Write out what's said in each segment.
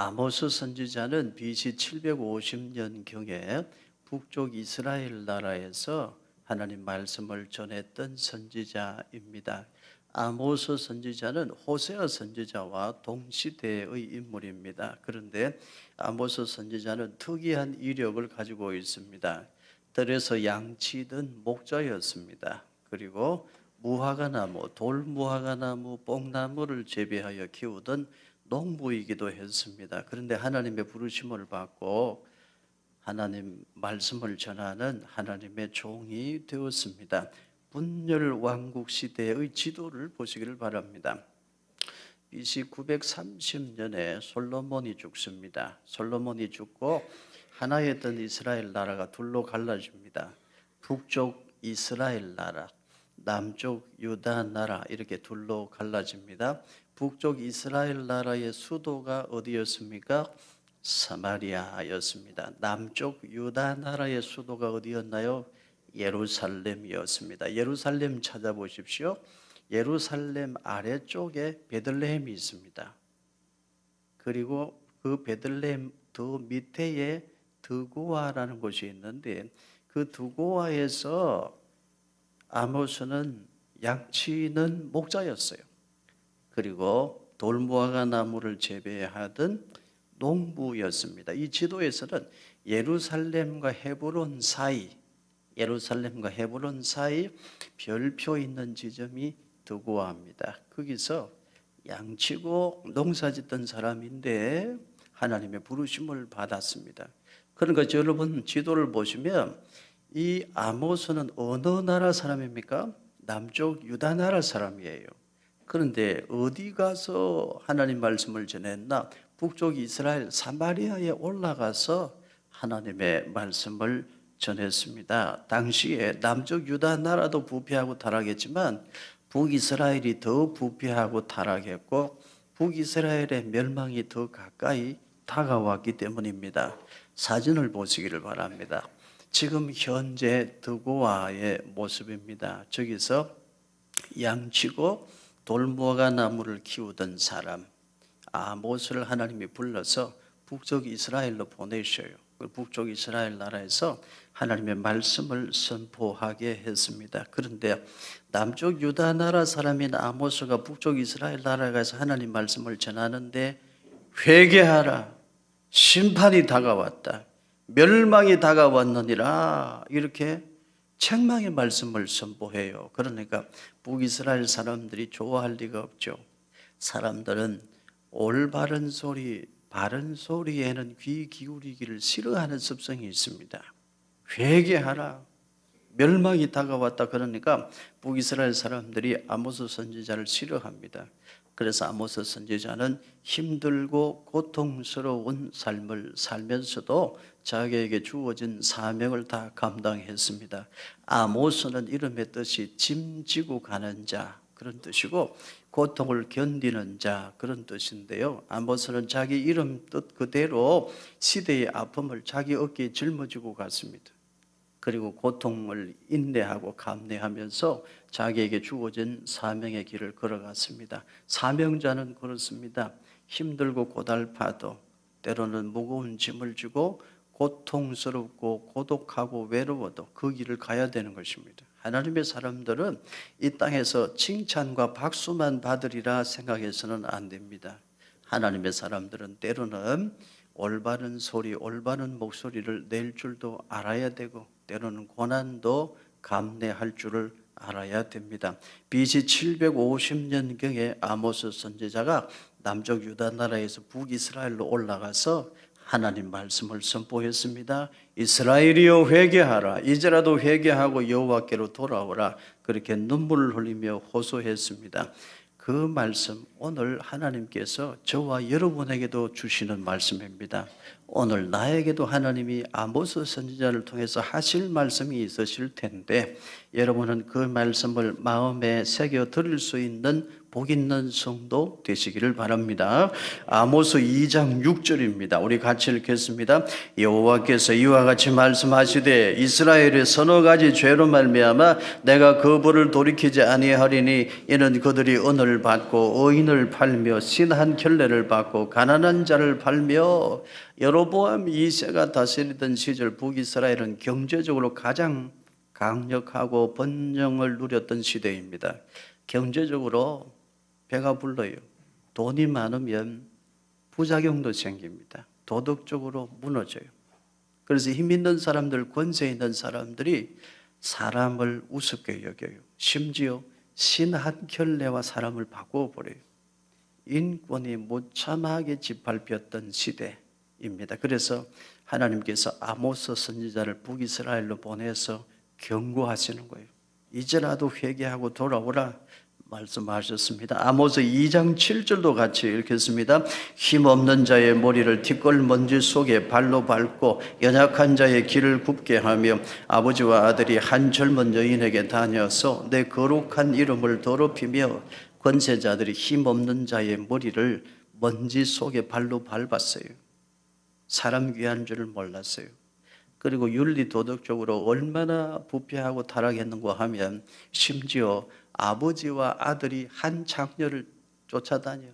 아모스 선지자는 BC 750년경에 북쪽 이스라엘 나라에서 하나님 말씀을 전했던 선지자입니다. 아모스 선지자는 호세아 선지자와 동시대의 인물입니다. 그런데 아모스 선지자는 특이한 이력을 가지고 있습니다. 들에서 양치던 목자였습니다. 그리고 무화과나무, 돌무화과나무, 뽕나무를 재배하여 키우던 농부이기도 했습니다. 그런데 하나님의 부르심을 받고 하나님 말씀을 전하는 하나님의 종이 되었습니다. 분열 왕국 시대의 지도를 보시기를 바랍니다. BC 930년에 솔로몬이 죽습니다. 솔로몬이 죽고 하나였던 이스라엘 나라가 둘로 갈라집니다. 북쪽 이스라엘 나라, 남쪽 유다 나라 이렇게 둘로 갈라집니다. 북쪽 이스라엘 나라의 수도가 어디였습니까? 사마리아였습니다. 남쪽 유다 나라의 수도가 어디였나요? 예루살렘이었습니다. 예루살렘 찾아보십시오. 예루살렘 아래쪽에 베들레헴이 있습니다. 그리고 그 베들레헴 더 밑에에 드고아라는 곳이 있는데 그 드고아에서 아모스는 양치는 목자였어요. 그리고 돌무화과 나무를 재배하던 농부였습니다. 이 지도에서는 예루살렘과 헤브론 사이 별표 있는 지점이 드고아입니다. 거기서 양치고 농사짓던 사람인데 하나님의 부르심을 받았습니다. 그러니까 여러분 지도를 보시면 이 아모스는 어느 나라 사람입니까? 남쪽 유다 나라 사람이에요. 그런데 어디 가서 하나님 말씀을 전했나? 북쪽 이스라엘 사마리아에 올라가서 하나님의 말씀을 전했습니다. 당시에 남쪽 유다 나라도 부패하고 타락했지만 북이스라엘이 더 부패하고 타락했고 북이스라엘의 멸망이 더 가까이 다가왔기 때문입니다. 사진을 보시기를 바랍니다. 지금 현재 드고아의 모습입니다. 저기서 양치고 돌무화과 나무를 키우던 사람 아모스를 하나님이 불러서 북쪽 이스라엘로 보내셔요. 북쪽 이스라엘 나라에서 하나님의 말씀을 선포하게 했습니다. 그런데 남쪽 유다 나라 사람인 아모스가 북쪽 이스라엘 나라에 가서 하나님 말씀을 전하는데 회개하라, 심판이 다가왔다, 멸망이 다가왔느니라 이렇게 책망의 말씀을 선포해요. 그러니까 북이스라엘 사람들이 좋아할 리가 없죠. 사람들은 올바른 소리, 바른 소리에는 귀 기울이기를 싫어하는 습성이 있습니다. 회개하라, 멸망이 다가왔다 그러니까 북이스라엘 사람들이 아모스 선지자를 싫어합니다. 그래서 아모스 선지자는 힘들고 고통스러운 삶을 살면서도 자기에게 주어진 사명을 다 감당했습니다. 아모스는 이름의 뜻이 짐지고 가는 자 그런 뜻이고 고통을 견디는 자 그런 뜻인데요. 아모스는 자기 이름 뜻 그대로 시대의 아픔을 자기 어깨에 짊어지고 갔습니다. 그리고 고통을 인내하고 감내하면서 자기에게 주어진 사명의 길을 걸어갔습니다. 사명자는 그렇습니다. 힘들고 고달파도 때로는 무거운 짐을 지고 고통스럽고 고독하고 외로워도 그 길을 가야 되는 것입니다. 하나님의 사람들은 이 땅에서 칭찬과 박수만 받으리라 생각해서는 안 됩니다. 하나님의 사람들은 때로는 올바른 소리, 올바른 목소리를 낼 줄도 알아야 되고 때로는 고난도 감내할 줄을 알아야 됩니다. BC 750년경에 아모스 선지자가 남쪽 유다 나라에서 북이스라엘로 올라가서 하나님 말씀을 선포했습니다. 이스라엘이여 회개하라. 이제라도 회개하고 여호와께로 돌아오라. 그렇게 눈물을 흘리며 호소했습니다. 그 말씀 오늘 하나님께서 저와 여러분에게도 주시는 말씀입니다. 오늘 나에게도 하나님이 아모스 선지자를 통해서 하실 말씀이 있으실 텐데 여러분은 그 말씀을 마음에 새겨 들을 수 있는 복 있는 성도 되시기를 바랍니다. 아모스 2장 6절입니다. 우리 같이 읽겠습니다. 여호와께서 이와 같이 말씀하시되 이스라엘의 서너 가지 죄로 말미암아 내가 그 벌을 돌이키지 아니하리니 이는 그들이 은을 받고 의인을 팔며 신 한 켤레를 받고 가난한 자를 팔며. 여로보암 2세가 다스리던 시절 북이스라엘은 경제적으로 가장 강력하고 번영을 누렸던 시대입니다. 경제적으로 배가 불러요. 돈이 많으면 부작용도 생깁니다. 도덕적으로 무너져요. 그래서 힘 있는 사람들, 권세 있는 사람들이 사람을 우습게 여겨요. 심지어 신 한 켤레와 사람을 바꿔버려요. 인권이 무참하게 짓밟혔던 시대입니다. 그래서 하나님께서 아모스 선지자를 북이스라엘로 보내서 경고하시는 거예요. 이제라도 회개하고 돌아오라 말씀하셨습니다. 아모스 2장 7절도 같이 읽겠습니다. 힘없는 자의 머리를 티끌먼지 속에 발로 밟고 연약한 자의 길을 굽게 하며 아버지와 아들이 한 젊은 여인에게 다녀서 내 거룩한 이름을 더럽히며 권세자들이 힘없는 자의 머리를 먼지 속에 발로 밟았어요. 사람 귀한 줄을 몰랐어요. 그리고 윤리 도덕적으로 얼마나 부패하고 타락했는가 하면 심지어 아버지와 아들이 한 장녀를 쫓아다녀.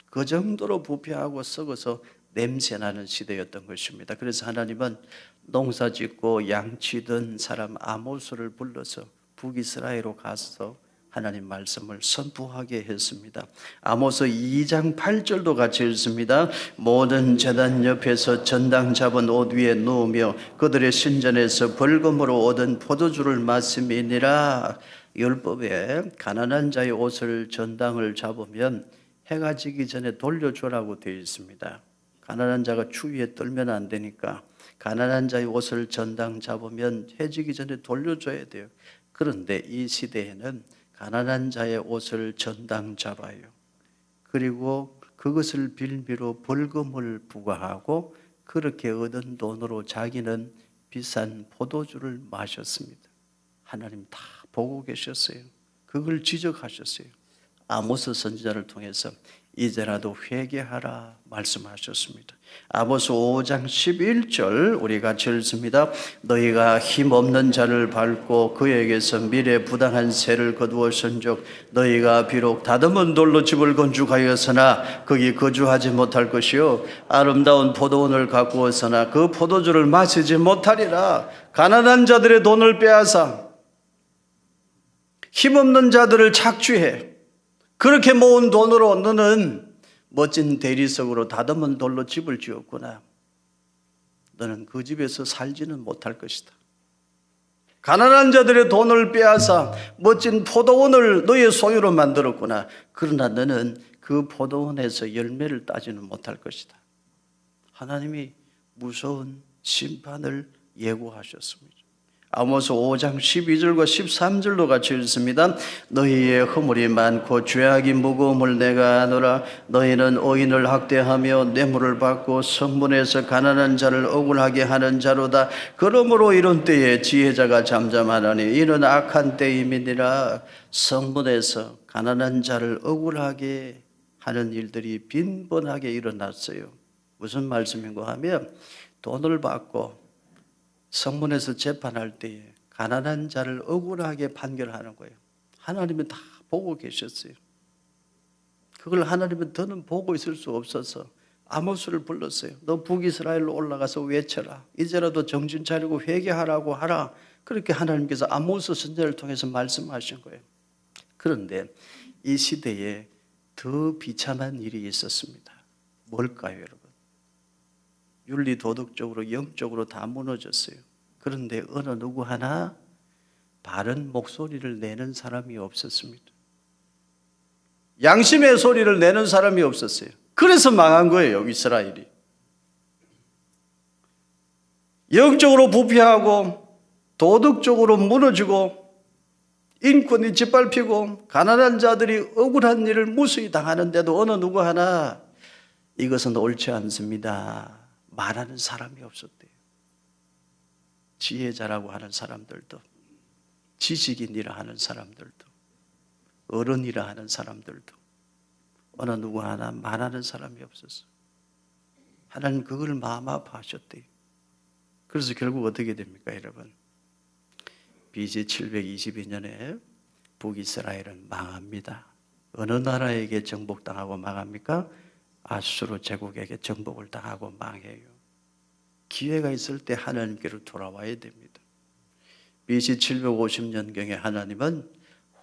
그 정도로 부패하고 썩어서 냄새나는 시대였던 것입니다. 그래서 하나님은 농사 짓고 양치던 사람 아모스를 불러서 북이스라엘로 가서 하나님 말씀을 선포하게 했습니다. 아모스 2장 8절도 같이 읽습니다. 모든 제단 옆에서 전당 잡은 옷 위에 누우며 그들의 신전에서 벌금으로 얻은 포도주를 마심이니라. 율법에 가난한 자의 옷을 전당을 잡으면 해가 지기 전에 돌려주라고 되어 있습니다. 가난한 자가 추위에 떨면 안 되니까 가난한 자의 옷을 전당 잡으면 해 지기 전에 돌려줘야 돼요. 그런데 이 시대에는 가난한 자의 옷을 전당 잡아요. 그리고 그것을 빌미로 벌금을 부과하고 그렇게 얻은 돈으로 자기는 비싼 포도주를 마셨습니다. 하나님 다 보고 계셨어요. 그걸 지적하셨어요. 아모스 선지자를 통해서 이제라도 회개하라 말씀하셨습니다. 아모스 5장 11절 우리 같이 읽습니다. 너희가 힘없는 자를 밟고 그에게서 미래 부당한 세를 거두었은즉 너희가 비록 다듬은 돌로 집을 건축하였으나 거기 거주하지 못할 것이요 아름다운 포도원을 가꾸었으나 그 포도주를 마시지 못하리라. 가난한 자들의 돈을 빼앗아 힘없는 자들을 착취해 그렇게 모은 돈으로 너는 멋진 대리석으로 다듬은 돌로 집을 지었구나. 너는 그 집에서 살지는 못할 것이다. 가난한 자들의 돈을 빼앗아 멋진 포도원을 너의 소유로 만들었구나. 그러나 너는 그 포도원에서 열매를 따지는 못할 것이다. 하나님이 무서운 심판을 예고하셨습니다. 아모스 5장 12절과 13절도 같이 읽습니다. 너희의 허물이 많고 죄악이 무거움을 내가 아노라. 너희는 의인을 학대하며 뇌물을 받고 성문에서 가난한 자를 억울하게 하는 자로다. 그러므로 이런 때에 지혜자가 잠잠하나니 이는 악한 때임이니라. 성문에서 가난한 자를 억울하게 하는 일들이 빈번하게 일어났어요. 무슨 말씀인가 하면 돈을 받고 성문에서 재판할 때에 가난한 자를 억울하게 판결하는 거예요. 하나님은 다 보고 계셨어요. 그걸 하나님은 더는 보고 있을 수 없어서 아모스를 불렀어요. 너 북이스라엘로 올라가서 외쳐라. 이제라도 정신 차리고 회개하라고 하라. 그렇게 하나님께서 아모스 선지자를 통해서 말씀하신 거예요. 그런데 이 시대에 더 비참한 일이 있었습니다. 뭘까요, 여러분? 윤리 도덕적으로 영적으로 다 무너졌어요. 그런데 어느 누구 하나 바른 목소리를 내는 사람이 없었습니다. 양심의 소리를 내는 사람이 없었어요. 그래서 망한 거예요, 이스라엘이. 영적으로 부패하고 도덕적으로 무너지고 인권이 짓밟히고 가난한 자들이 억울한 일을 무수히 당하는데도 어느 누구 하나 이것은 옳지 않습니다 말하는 사람이 없었대요. 지혜자라고 하는 사람들도, 지식인이라 하는 사람들도, 어른이라 하는 사람들도 어느 누구 하나 말하는 사람이 없었어. 하나님 그걸 마음 아파하셨대요. 그래서 결국 어떻게 됩니까, 여러분? BC 722년에 북이스라엘은 망합니다. 어느 나라에게 정복당하고 망합니까? 아수르 제국에게 정복을 당하고 망해요. 기회가 있을 때 하나님께로 돌아와야 됩니다. BC 750년경에 하나님은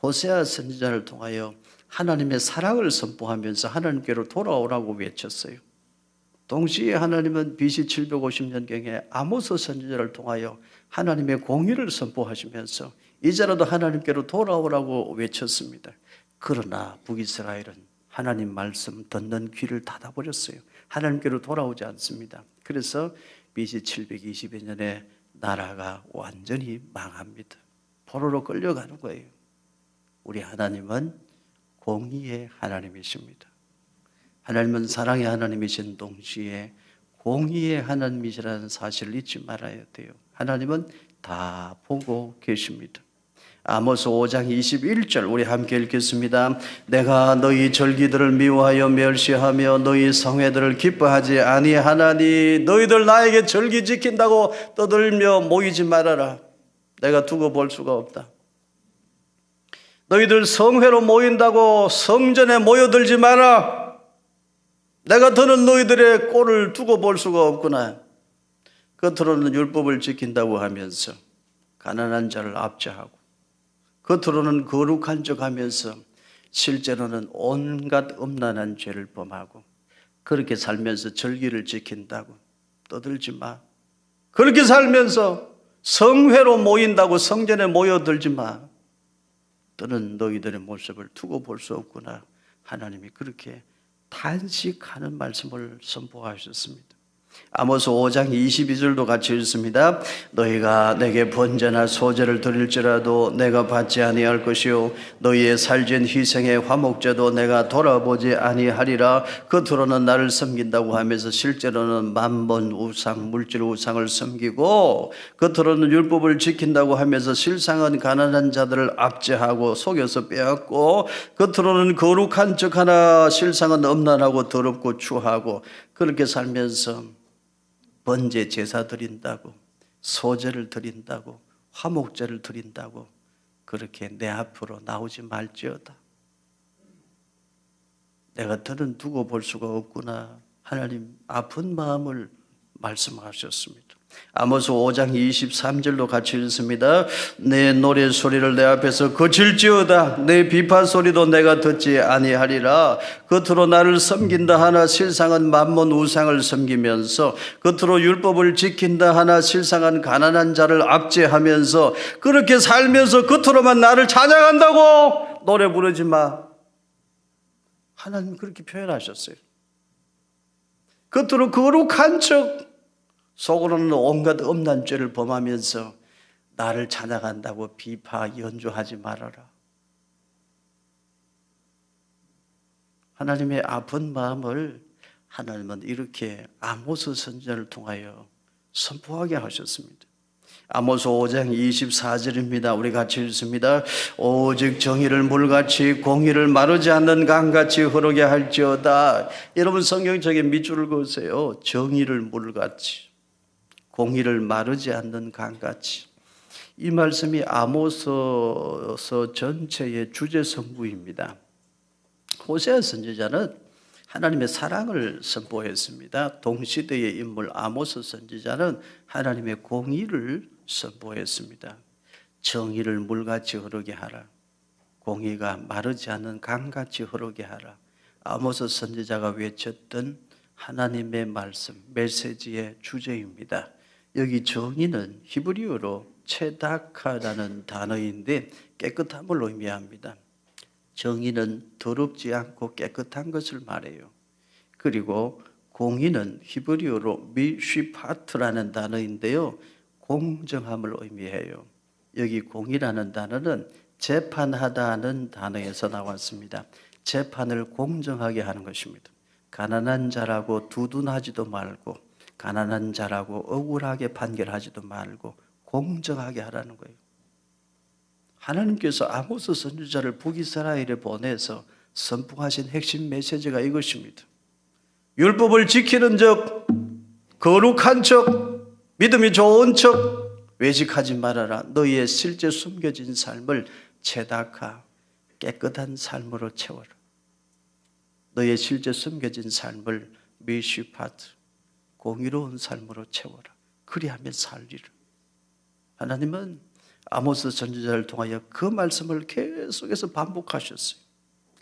호세아 선지자를 통하여 하나님의 사랑을 선포하면서 하나님께로 돌아오라고 외쳤어요. 동시에 하나님은 BC 750년경에 아모스 선지자를 통하여 하나님의 공의를 선포하시면서 이제라도 하나님께로 돌아오라고 외쳤습니다. 그러나 북이스라엘은 하나님 말씀 듣는 귀를 닫아버렸어요. 하나님께로 돌아오지 않습니다. 그래서 BC 722년에 나라가 완전히 망합니다. 포로로 끌려가는 거예요. 우리 하나님은 공의의 하나님이십니다. 하나님은 사랑의 하나님이신 동시에 공의의 하나님이시라는 사실을 잊지 말아야 돼요. 하나님은 다 보고 계십니다. 아모스 5장 21절 우리 함께 읽겠습니다. 내가 너희 절기들을 미워하여 멸시하며 너희 성회들을 기뻐하지 아니하나니 너희들 나에게 절기 지킨다고 떠들며 모이지 말아라. 내가 두고 볼 수가 없다. 너희들 성회로 모인다고 성전에 모여들지 마라. 내가 더는 너희들의 꼴을 두고 볼 수가 없구나. 겉으로는 율법을 지킨다고 하면서 가난한 자를 압제하고 겉으로는 거룩한 척하면서 실제로는 온갖 음란한 죄를 범하고 그렇게 살면서 절기를 지킨다고 떠들지 마. 그렇게 살면서 성회로 모인다고 성전에 모여들지 마. 너는 너희들의 모습을 두고 볼 수 없구나. 하나님이 그렇게 단식하는 말씀을 선포하셨습니다. 아모스 5장 22절도 같이 읽습니다. 너희가 내게 번제나 소제를 드릴지라도 내가 받지 아니할 것이요 너희의 살진 희생의 화목제도 내가 돌아보지 아니하리라. 겉으로는 나를 섬긴다고 하면서 실제로는 만번 우상 물질 우상을 섬기고 겉으로는 율법을 지킨다고 하면서 실상은 가난한 자들을 압제하고 속여서 빼앗고 겉으로는 거룩한 척하나 실상은 음란하고 더럽고 추하고 그렇게 살면서 번제 제사 드린다고 소제를 드린다고 화목제를 드린다고 그렇게 내 앞으로 나오지 말지어다. 내가 더는 두고 볼 수가 없구나. 하나님 아픈 마음을 말씀하셨습니다. 아모스 5장 23절도 같이 읽습니다. 내 노래 소리를 내 앞에서 거칠지어다. 내 비판 소리도 내가 듣지 아니하리라. 겉으로 나를 섬긴다 하나 실상은 만몬 우상을 섬기면서 겉으로 율법을 지킨다 하나 실상은 가난한 자를 압제하면서 그렇게 살면서 겉으로만 나를 찬양한다고 노래 부르지 마. 하나님 그렇게 표현하셨어요. 겉으로 거룩한 척 속으로는 온갖 음란 죄를 범하면서 나를 찬양한다고 비파 연주하지 말아라. 하나님의 아픈 마음을 하나님은 이렇게 아모스 선지자를 통하여 선포하게 하셨습니다. 아모스 5장 24절입니다. 우리 같이 읽습니다. 오직 정의를 물같이 공의를 마르지 않는 강같이 흐르게 할지어다. 여러분 성경책에 밑줄을 그으세요. 정의를 물같이 공의를 마르지 않는 강같이. 이 말씀이 아모스서 전체의 주제 성구입니다. 호세아 선지자는 하나님의 사랑을 선포했습니다. 동시대의 인물 아모스 선지자는 하나님의 공의를 선포했습니다. 정의를 물같이 흐르게 하라. 공의가 마르지 않는 강같이 흐르게 하라. 아모스 선지자가 외쳤던 하나님의 말씀, 메시지의 주제입니다. 여기 정의는 히브리어로 체다카라는 단어인데 깨끗함을 의미합니다. 정의는 더럽지 않고 깨끗한 것을 말해요. 그리고 공의는 히브리어로 미쉬파트라는 단어인데요. 공정함을 의미해요. 여기 공의라는 단어는 재판하다는 단어에서 나왔습니다. 재판을 공정하게 하는 것입니다. 가난한 자라고 두둔하지도 말고 가난한 자라고 억울하게 판결하지도 말고 공정하게 하라는 거예요. 하나님께서 아모스 선지자를 북이스라엘에 보내서 선포하신 핵심 메시지가 이것입니다. 율법을 지키는 적, 거룩한 척, 믿음이 좋은 척 외식하지 말아라. 너희의 실제 숨겨진 삶을 체다카, 깨끗한 삶으로 채워라. 너희의 실제 숨겨진 삶을 미시파트, 공의로운 삶으로 채워라. 그리하면 살리라. 하나님은 아모스 선지자를 통하여 그 말씀을 계속해서 반복하셨어요.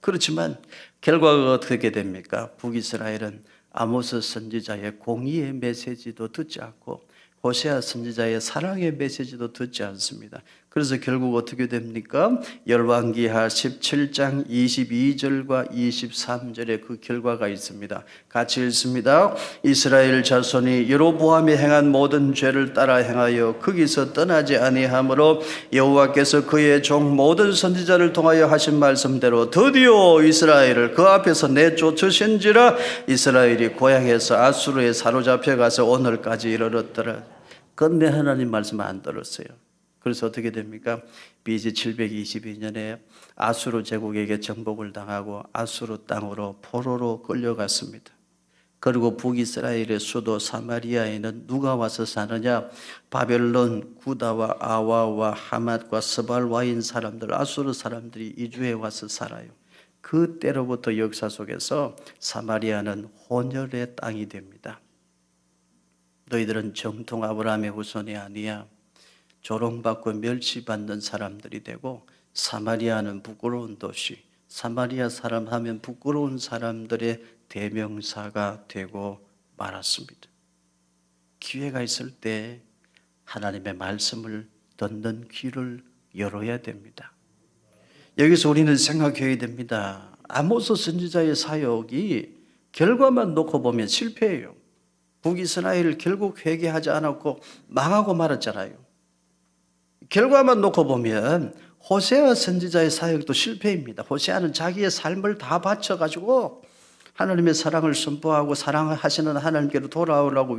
그렇지만 결과가 어떻게 됩니까? 북이스라엘은 아모스 선지자의 공의의 메시지도 듣지 않고 호세아 선지자의 사랑의 메시지도 듣지 않습니다. 그래서 결국 어떻게 됩니까? 열왕기하 17장 22절과 23절에 그 결과가 있습니다. 같이 읽습니다. 이스라엘 자손이 여로보암이 행한 모든 죄를 따라 행하여 거기서 떠나지 아니하므로 여호와께서 그의 종 모든 선지자를 통하여 하신 말씀대로 드디어 이스라엘을 그 앞에서 내쫓으신지라. 이스라엘이 고향에서 아수르에 사로잡혀 가서 오늘까지 이르렀더라. 근데 하나님 말씀 안 들었어요. 그래서 어떻게 됩니까? BC 722년에 아수르 제국에게 정복을 당하고 아수르 땅으로 포로로 끌려갔습니다. 그리고 북이스라엘의 수도 사마리아에는 누가 와서 사느냐? 바벨론, 구다와 아와와 하맛과 스발와인 사람들, 아수르 사람들이 이주해 와서 살아요. 그때로부터 역사 속에서 사마리아는 혼혈의 땅이 됩니다. 너희들은 정통 아브라함의 후손이 아니야. 조롱받고 멸시받는 사람들이 되고 사마리아는 부끄러운 도시, 사마리아 사람 하면 부끄러운 사람들의 대명사가 되고 말았습니다. 기회가 있을 때 하나님의 말씀을 듣는 귀를 열어야 됩니다. 여기서 우리는 생각해야 됩니다. 아모스 선지자의 사역이 결과만 놓고 보면 실패해요. 북이스라엘 결국 회개하지 않았고 망하고 말았잖아요. 결과만 놓고 보면 호세아 선지자의 사역도 실패입니다. 호세아는 자기의 삶을 다 바쳐가지고 하나님의 사랑을 선포하고 사랑하시는 하나님께로 돌아오라고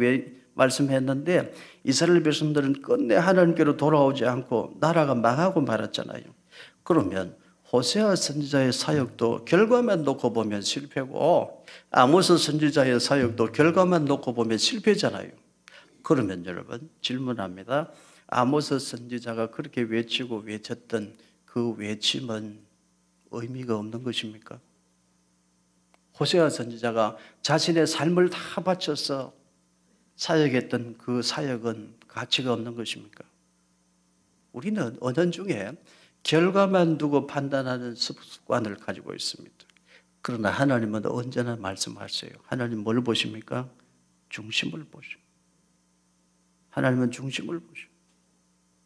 말씀했는데 이스라엘 백성들은 끝내 하나님께로 돌아오지 않고 나라가 망하고 말았잖아요. 그러면 호세아 선지자의 사역도 결과만 놓고 보면 실패고 아모스 선지자의 사역도 결과만 놓고 보면 실패잖아요. 그러면 여러분 질문합니다. 아모스 선지자가 그렇게 외치고 외쳤던 그 외침은 의미가 없는 것입니까? 호세아 선지자가 자신의 삶을 다 바쳐서 사역했던 그 사역은 가치가 없는 것입니까? 우리는 언어 중에 결과만 두고 판단하는 습관을 가지고 있습니다. 그러나 하나님은 언제나 말씀하세요. 하나님 뭘 보십니까? 중심을 보십니다. 하나님은 중심을 보십니다.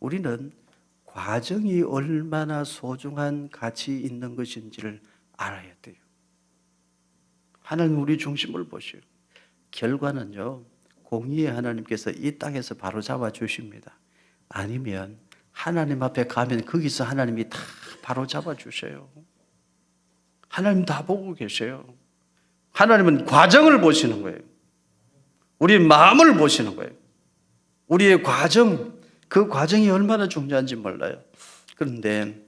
우리는 과정이 얼마나 소중한 가치 있는 것인지를 알아야 돼요. 하나님 우리 중심을 보시오. 결과는요, 공의의 하나님께서 이 땅에서 바로 잡아 주십니다. 아니면 하나님 앞에 가면 거기서 하나님이 다 바로 잡아 주셔요. 하나님 다 보고 계세요. 하나님은 과정을 보시는 거예요. 우리의 마음을 보시는 거예요. 우리의 과정, 그 과정이 얼마나 중요한지 몰라요. 그런데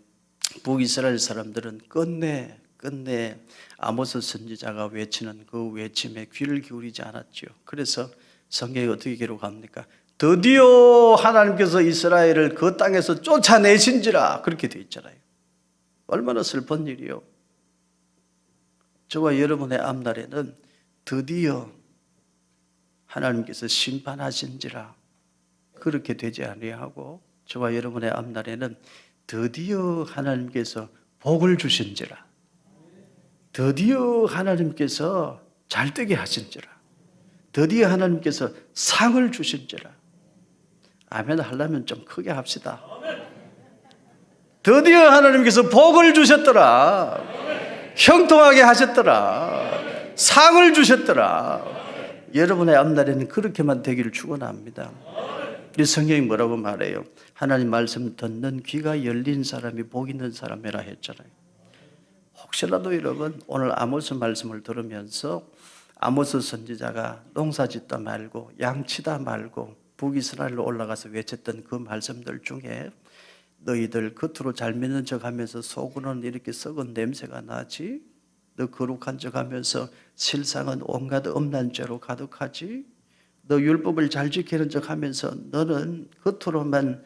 북이스라엘 사람들은 끝내 아모스 선지자가 외치는 그 외침에 귀를 기울이지 않았죠. 그래서 성경이 어떻게 기록합니까? 드디어 하나님께서 이스라엘을 그 땅에서 쫓아내신지라 그렇게 되어 있잖아요. 얼마나 슬픈 일이요. 저와 여러분의 앞날에는 드디어 하나님께서 심판하신지라 그렇게 되지 아니하고 저와 여러분의 앞날에는 드디어 하나님께서 복을 주신지라, 드디어 하나님께서 잘되게 하신지라, 드디어 하나님께서 상을 주신지라. 아멘 하려면 좀 크게 합시다. 드디어 하나님께서 복을 주셨더라, 형통하게 하셨더라, 상을 주셨더라. 여러분의 앞날에는 그렇게만 되기를 축원합니다. 이 성경이 뭐라고 말해요? 하나님 말씀 듣는 귀가 열린 사람이 복 있는 사람이라 했잖아요. 혹시라도 여러분 오늘 아모스 말씀을 들으면서 아모스 선지자가 농사 짓다 말고 양치다 말고 북이스라엘로 올라가서 외쳤던 그 말씀들 중에 너희들 겉으로 잘 믿는 척하면서 속으로는 이렇게 썩은 냄새가 나지? 너 거룩한 척하면서 실상은 온갖 엄난 죄로 가득하지? 너 율법을 잘 지키는 척하면서 너는 겉으로만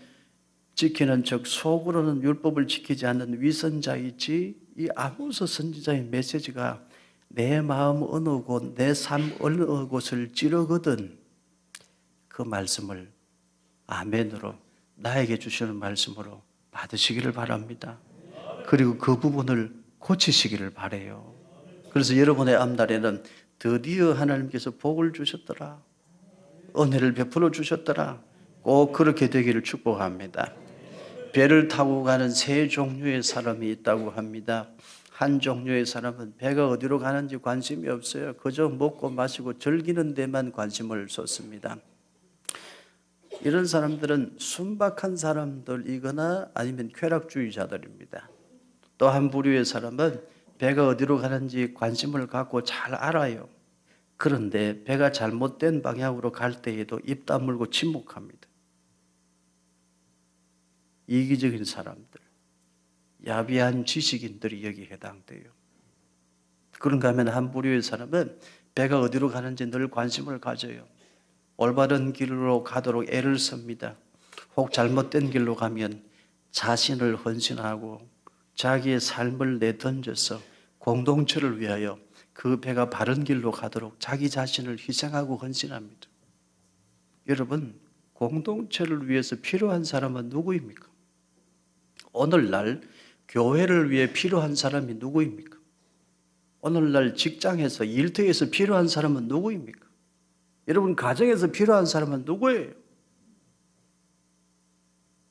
지키는 척 속으로는 율법을 지키지 않는 위선자이지? 이 아모스 선지자의 메시지가 내 마음 어느 곳, 내 삶 어느 곳을 찌르거든. 그 말씀을 아멘으로 나에게 주시는 말씀으로 받으시기를 바랍니다. 그리고 그 부분을 고치시기를 바라요. 그래서 여러분의 앞날에는 드디어 하나님께서 복을 주셨더라, 은혜를 베풀어 주셨더라, 꼭 그렇게 되기를 축복합니다. 배를 타고 가는 세 종류의 사람이 있다고 합니다. 한 종류의 사람은 배가 어디로 가는지 관심이 없어요. 그저 먹고 마시고 즐기는 데만 관심을 쏟습니다. 이런 사람들은 순박한 사람들이거나 아니면 쾌락주의자들입니다. 또 한 부류의 사람은 배가 어디로 가는지 관심을 갖고 잘 알아요. 그런데 배가 잘못된 방향으로 갈 때에도 입 다물고 침묵합니다. 이기적인 사람들, 야비한 지식인들이 여기 해당돼요. 그런가 하면 한 부류의 사람은 배가 어디로 가는지 늘 관심을 가져요. 올바른 길로 가도록 애를 씁니다. 혹 잘못된 길로 가면 자신을 헌신하고 자기의 삶을 내던져서 공동체를 위하여 그 배가 바른 길로 가도록 자기 자신을 희생하고 헌신합니다. 여러분, 공동체를 위해서 필요한 사람은 누구입니까? 오늘날 교회를 위해 필요한 사람이 누구입니까? 오늘날 직장에서 일터에서 필요한 사람은 누구입니까? 여러분, 가정에서 필요한 사람은 누구예요?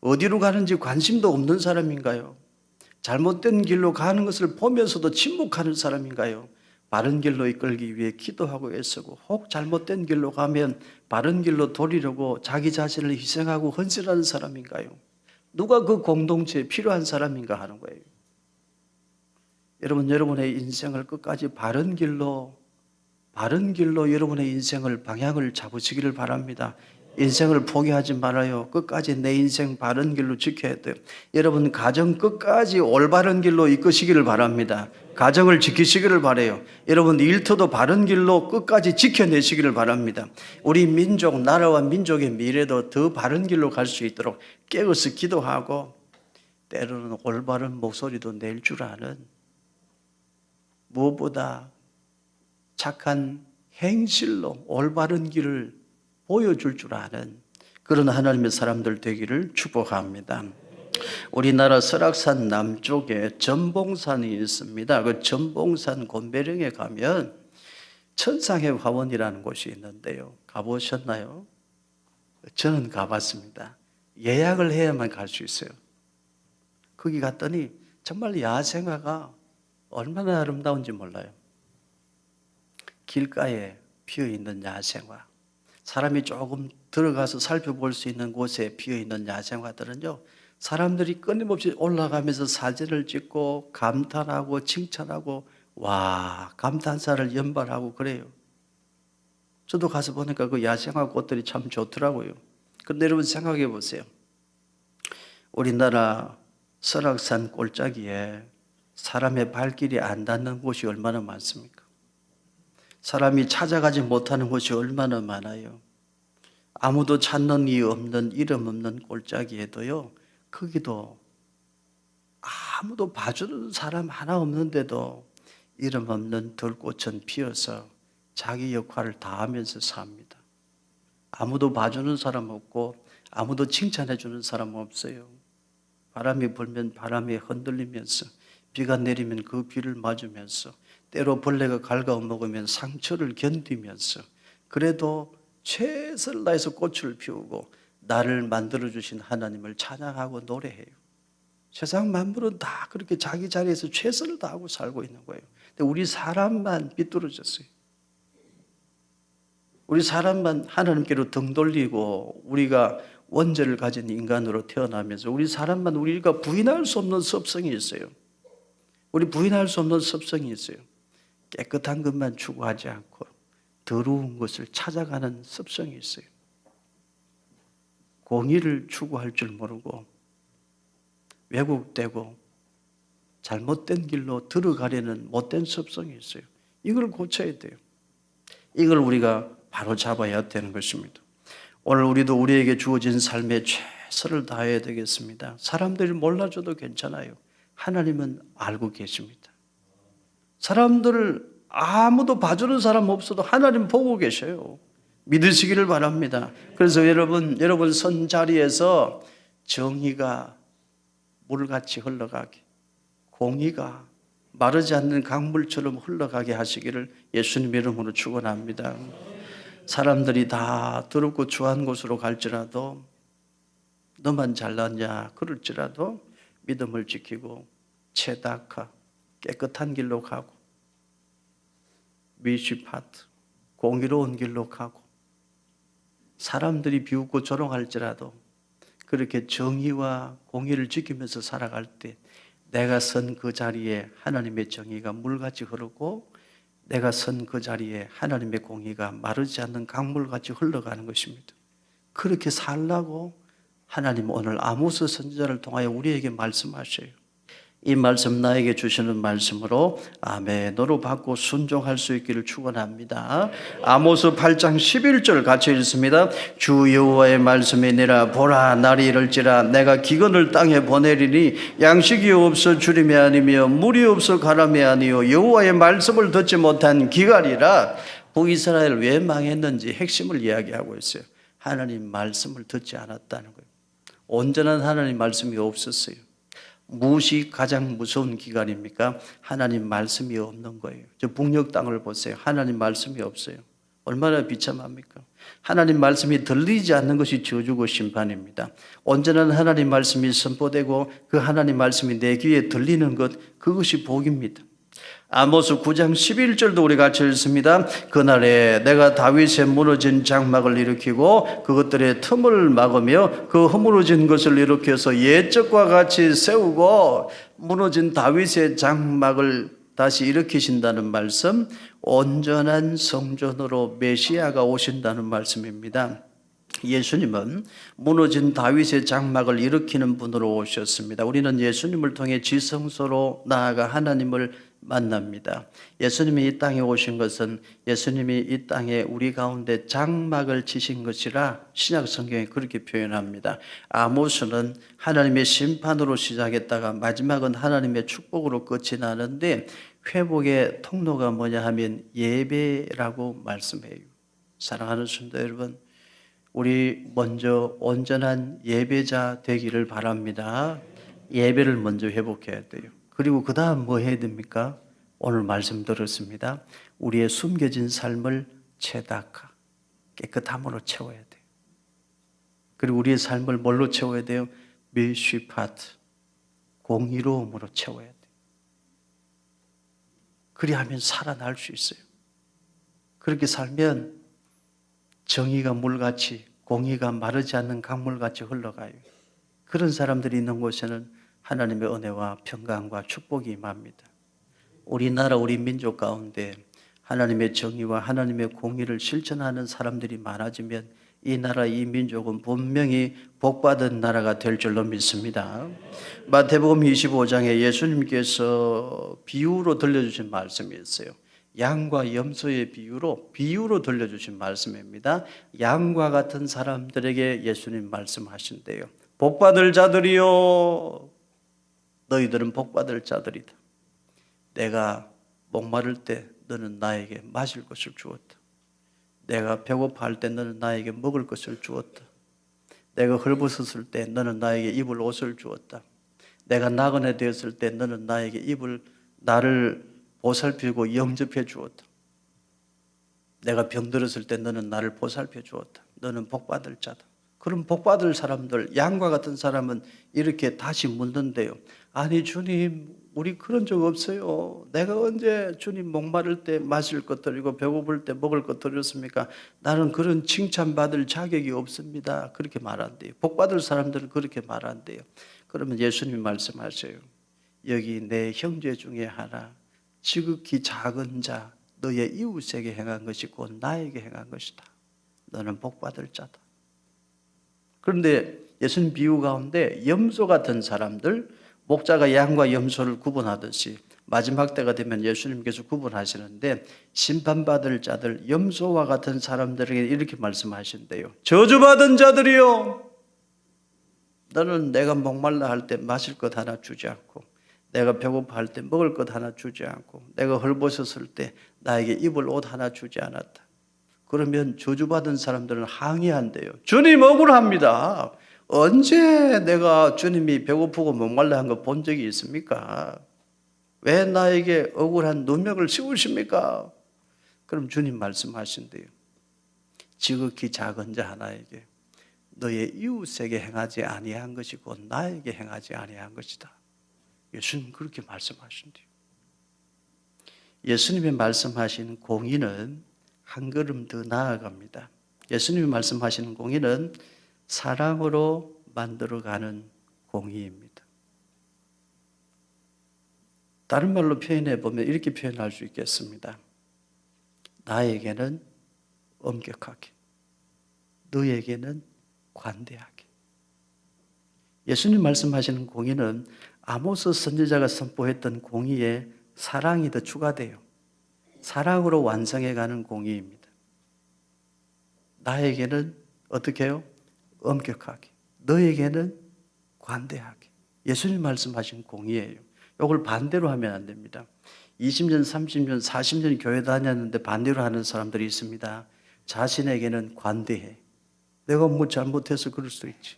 어디로 가는지 관심도 없는 사람인가요? 잘못된 길로 가는 것을 보면서도 침묵하는 사람인가요? 바른 길로 이끌기 위해 기도하고 애쓰고 혹 잘못된 길로 가면 바른 길로 돌리려고 자기 자신을 희생하고 헌신하는 사람인가요? 누가 그 공동체에 필요한 사람인가 하는 거예요. 여러분, 여러분의 인생을 끝까지 바른 길로 여러분의 인생을 방향을 잡으시기를 바랍니다. 인생을 포기하지 말아요. 끝까지 내 인생 바른 길로 지켜야 돼요. 여러분, 가정 끝까지 올바른 길로 이끄시기를 바랍니다. 가정을 지키시기를 바라요. 여러분, 일터도 바른 길로 끝까지 지켜내시기를 바랍니다. 우리 민족, 나라와 민족의 미래도 더 바른 길로 갈 수 있도록 깨어서 기도하고 때로는 올바른 목소리도 낼 줄 아는, 무엇보다 착한 행실로 올바른 길을 보여줄 줄 아는 그런 하나님의 사람들 되기를 축복합니다. 우리나라 설악산 남쪽에 전봉산이 있습니다. 그 전봉산 곤배령에 가면 천상의 화원이라는 곳이 있는데요. 가보셨나요? 저는 가봤습니다. 예약을 해야만 갈 수 있어요. 거기 갔더니 정말 야생화가 얼마나 아름다운지 몰라요. 길가에 피어있는 야생화, 사람이 조금 들어가서 살펴볼 수 있는 곳에 피어있는 야생화들은요, 사람들이 끊임없이 올라가면서 사진을 찍고 감탄하고 칭찬하고 와, 감탄사를 연발하고 그래요. 저도 가서 보니까 그 야생화 꽃들이 참 좋더라고요. 그런데 여러분 생각해 보세요. 우리나라 설악산 골짜기에 사람의 발길이 안 닿는 곳이 얼마나 많습니까? 사람이 찾아가지 못하는 곳이 얼마나 많아요. 아무도 찾는 이유 없는, 이름 없는 골짜기에도요, 거기도 아무도 봐주는 사람 하나 없는데도 이름 없는 들꽃은 피어서 자기 역할을 다하면서 삽니다. 아무도 봐주는 사람 없고 아무도 칭찬해 주는 사람 없어요. 바람이 불면 바람에 흔들리면서, 비가 내리면 그 비를 맞으면서, 때로 벌레가 갉아먹으면 상처를 견디면서, 그래도 최선을 다해서 꽃을 피우고 나를 만들어주신 하나님을 찬양하고 노래해요. 세상 만물은 다 그렇게 자기 자리에서 최선을 다하고 살고 있는 거예요. 근데 우리 사람만 삐뚤어졌어요. 우리 사람만 하나님께로 등 돌리고 우리가 원죄를 가진 인간으로 태어나면서 우리 사람만 우리가 부인할 수 없는 습성이 있어요. 우리 부인할 수 없는 습성이 있어요. 깨끗한 것만 추구하지 않고 더러운 것을 찾아가는 습성이 있어요. 공의를 추구할 줄 모르고 왜곡되고 잘못된 길로 들어가려는 못된 습성이 있어요. 이걸 고쳐야 돼요. 이걸 우리가 바로 잡아야 되는 것입니다. 오늘 우리도 우리에게 주어진 삶에 최선을 다해야 되겠습니다. 사람들이 몰라줘도 괜찮아요. 하나님은 알고 계십니다. 사람들을 아무도 봐주는 사람 없어도 하나님 보고 계셔요. 믿으시기를 바랍니다. 그래서 여러분 선 자리에서 정의가 물같이 흘러가게, 공의가 마르지 않는 강물처럼 흘러가게 하시기를 예수님 이름으로 축원합니다. 사람들이 다 더럽고 추한 곳으로 갈지라도 너만 잘났냐 그럴지라도 믿음을 지키고 체다카 깨끗한 길로 가고 미시파트 공의로운 길로 가고 사람들이 비웃고 조롱할지라도 그렇게 정의와 공의를 지키면서 살아갈 때 내가 선 그 자리에 하나님의 정의가 물같이 흐르고 내가 선 그 자리에 하나님의 공의가 마르지 않는 강물같이 흘러가는 것입니다. 그렇게 살라고 하나님 오늘 아모스 선지자를 통하여 우리에게 말씀하셔요. 이 말씀 나에게 주시는 말씀으로 아멘으로 받고 순종할 수 있기를 축원합니다. 아모스 8장 11절 같이 읽습니다. 주 여호와의 말씀이니라 보라 날이 이를지라 내가 기근을 땅에 보내리니 양식이 없어 주림이 아니며 물이 없어 가람이 아니요 여호와의 말씀을 듣지 못한 기갈이라. 북이스라엘 왜 망했는지 핵심을 이야기하고 있어요. 하나님 말씀을 듣지 않았다는 거예요. 온전한 하나님 말씀이 없었어요. 무엇이 가장 무서운 기간입니까? 하나님 말씀이 없는 거예요. 저 북녘 땅을 보세요. 하나님 말씀이 없어요. 얼마나 비참합니까? 하나님 말씀이 들리지 않는 것이 저주고 심판입니다. 온전한 하나님 말씀이 선포되고 그 하나님 말씀이 내 귀에 들리는 것, 그것이 복입니다. 아모스 9장 11절도 우리 같이 읽습니다. 그날에 내가 다윗의 무너진 장막을 일으키고 그것들의 틈을 막으며 그 허물어진 것을 일으켜서 옛적과 같이 세우고. 무너진 다윗의 장막을 다시 일으키신다는 말씀, 온전한 성전으로 메시아가 오신다는 말씀입니다. 예수님은 무너진 다윗의 장막을 일으키는 분으로 오셨습니다. 우리는 예수님을 통해 지성소로 나아가 하나님을 만납니다. 예수님이 이 땅에 오신 것은 예수님이 이 땅에 우리 가운데 장막을 치신 것이라 신약 성경에 그렇게 표현합니다. 아모스는 하나님의 심판으로 시작했다가 마지막은 하나님의 축복으로 끝이 나는데 회복의 통로가 뭐냐 하면 예배라고 말씀해요. 사랑하는 성도 여러분, 우리 먼저 온전한 예배자 되기를 바랍니다. 예배를 먼저 회복해야 돼요. 그리고 그 다음 뭐 해야 됩니까? 오늘 말씀 들었습니다. 우리의 숨겨진 삶을 체다카, 깨끗함으로 채워야 돼요. 그리고 우리의 삶을 뭘로 채워야 돼요? 미쉬파트, 공의로움으로 채워야 돼요. 그리하면 살아날 수 있어요. 그렇게 살면 정의가 물같이, 공의가 마르지 않는 강물같이 흘러가요. 그런 사람들이 있는 곳에는 하나님의 은혜와 평강과 축복이 임합니다. 우리나라 우리 민족 가운데 하나님의 정의와 하나님의 공의를 실천하는 사람들이 많아지면 이 나라 이 민족은 분명히 복받은 나라가 될 줄로 믿습니다. 마태복음 25장에 예수님께서 비유로 들려주신 말씀이 있어요. 양과 염소의 비유로 들려주신 말씀입니다. 양과 같은 사람들에게 예수님 말씀하신대요. 복받을 자들이요, 너희들은 복받을 자들이다. 내가 목마를 때 너는 나에게 마실 것을 주었다. 내가 배고파할 때 너는 나에게 먹을 것을 주었다. 내가 헐벗었을 때 너는 나에게 입을 옷을 주었다. 내가 나그네 되었을 때 너는 나에게 나를 보살피고 영접해 주었다. 내가 병들었을 때 너는 나를 보살펴 주었다. 너는 복받을 자다. 그럼 복받을 사람들, 양과 같은 사람은 이렇게 다시 묻는데요. 아니 주님, 우리 그런 적 없어요. 내가 언제 주님 목마를 때 마실 것 드리고 배고플 때 먹을 것 드렸습니까? 나는 그런 칭찬받을 자격이 없습니다. 그렇게 말한대요. 복받을 사람들은 그렇게 말한대요. 그러면 예수님이 말씀하세요. 여기 내 형제 중에 하나, 지극히 작은 자, 너의 이웃에게 행한 것이 곧 나에게 행한 것이다. 너는 복받을 자다. 그런데 예수님 비유 가운데 염소 같은 사람들, 목자가 양과 염소를 구분하듯이 마지막 때가 되면 예수님께서 구분하시는데 심판받을 자들, 염소와 같은 사람들에게 이렇게 말씀하신대요. 저주받은 자들이요, 너는 내가 목말라 할 때 마실 것 하나 주지 않고, 내가 배고파 할 때 먹을 것 하나 주지 않고, 내가 헐벗었을 때 나에게 입을 옷 하나 주지 않았다. 그러면 저주받은 사람들은 항의한대요. 주님 억울합니다. 언제 내가 주님이 배고프고 목말라 한 거 본 적이 있습니까? 왜 나에게 억울한 누명을 씌우십니까? 그럼 주님 말씀하신대요. 지극히 작은 자 하나에게 너의 이웃에게 행하지 아니한 것이 곧 나에게 행하지 아니한 것이다. 예수님 그렇게 말씀하신대요. 예수님이 말씀하시는 공의는 한 걸음 더 나아갑니다. 예수님이 말씀하시는 공의는 사랑으로 만들어가는 공의입니다. 다른 말로 표현해 보면 이렇게 표현할 수 있겠습니다. 나에게는 엄격하게, 너에게는 관대하게. 예수님 말씀하시는 공의는 아모스 선지자가 선포했던 공의에 사랑이 더 추가돼요. 사랑으로 완성해가는 공의입니다. 나에게는 어떻게 해요? 엄격하게, 너에게는 관대하게. 예수님 말씀하신 공의예요. 이걸 반대로 하면 안 됩니다. 20년, 30년, 40년 교회 다녔는데 반대로 하는 사람들이 있습니다. 자신에게는 관대해. 내가 뭐 잘못해서 그럴 수도 있지.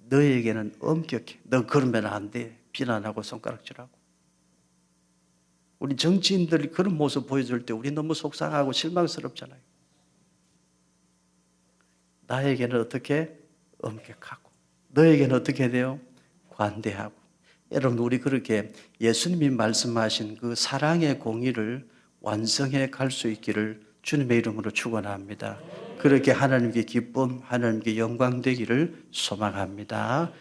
너에게는 엄격해. 너 그러면 안 돼. 비난하고 손가락질하고. 우리 정치인들이 그런 모습 보여줄 때 우리 너무 속상하고 실망스럽잖아요. 나에게는 어떻게? 엄격하고. 너에게는 어떻게 돼요? 관대하고. 여러분, 우리 그렇게 예수님이 말씀하신 그 사랑의 공의를 완성해 갈 수 있기를 주님의 이름으로 축원합니다. 그렇게 하나님께 기쁨, 하나님께 영광 되기를 소망합니다.